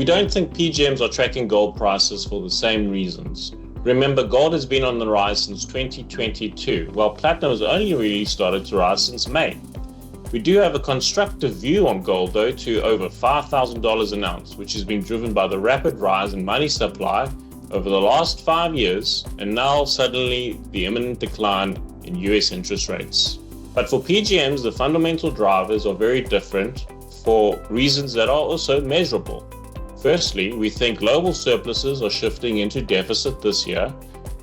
We don't think PGMs are tracking gold prices for the same reasons. Remember, gold has been on the rise since 2022, while platinum has only really started to rise since May. We do have a constructive view on gold, though, to over $5,000 an ounce, which has been driven by the rapid rise in money supply over the last 5 years, and now suddenly the imminent decline in US interest rates. But for PGMs, the fundamental drivers are very different for reasons that are also measurable. Firstly, we think global surpluses are shifting into deficit this year,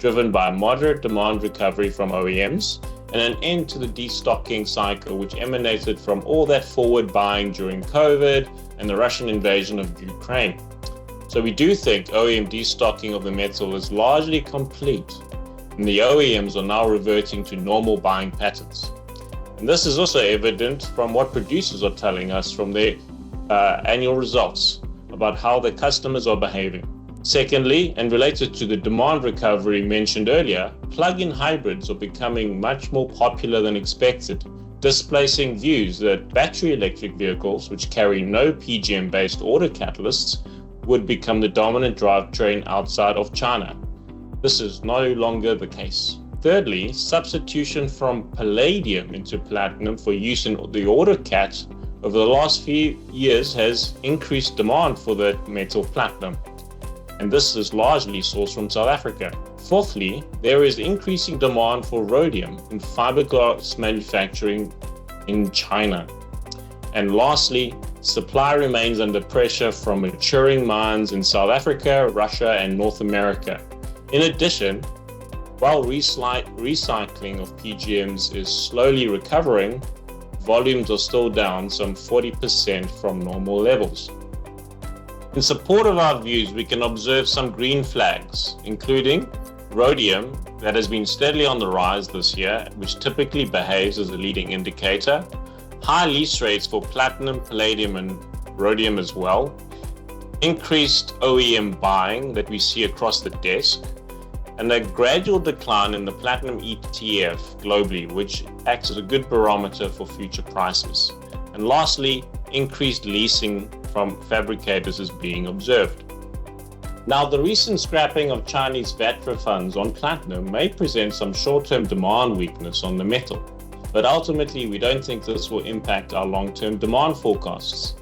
driven by moderate demand recovery from OEMs and an end to the destocking cycle which emanated from all that forward buying during COVID and the Russian invasion of Ukraine. So we do think OEM destocking of the metal is largely complete, and the OEMs are now reverting to normal buying patterns. And this is also evident from what producers are telling us from their annual results about how their customers are behaving. Secondly, and related to the demand recovery mentioned earlier, plug-in hybrids are becoming much more popular than expected, displacing views that battery electric vehicles, which carry no PGM-based auto catalysts, would become the dominant drivetrain outside of China. This is no longer the case. Thirdly, substitution from palladium into platinum for use in the auto cat over the last few years has increased demand for the metal platinum, and this is largely sourced from South Africa. Fourthly, there is increasing demand for rhodium in fiberglass manufacturing in China. And lastly, supply remains under pressure from maturing mines in South Africa, Russia, and North America. In addition, while recycling of PGMs is slowly recovering, volumes are still down some 40% from normal levels. In support of our views, we can observe some green flags, including rhodium that has been steadily on the rise this year, which typically behaves as a leading indicator, high lease rates for platinum, palladium, and rhodium as well, increased OEM buying that we see across the desk, and a gradual decline in the platinum ETF globally, which acts as a good barometer for future prices. And lastly, increased leasing from fabricators is being observed. Now, the recent scrapping of Chinese VAT refunds on platinum may present some short-term demand weakness on the metal, but ultimately we don't think this will impact our long-term demand forecasts.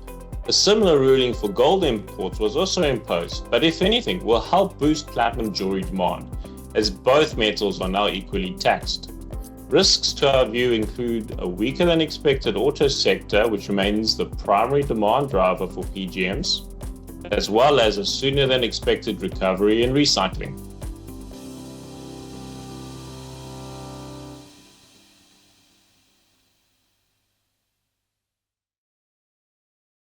A similar ruling for gold imports was also imposed, but if anything, will help boost platinum jewelry demand, as both metals are now equally taxed. Risks to our view include a weaker than expected auto sector, which remains the primary demand driver for PGMs, as well as a sooner than expected recovery in recycling.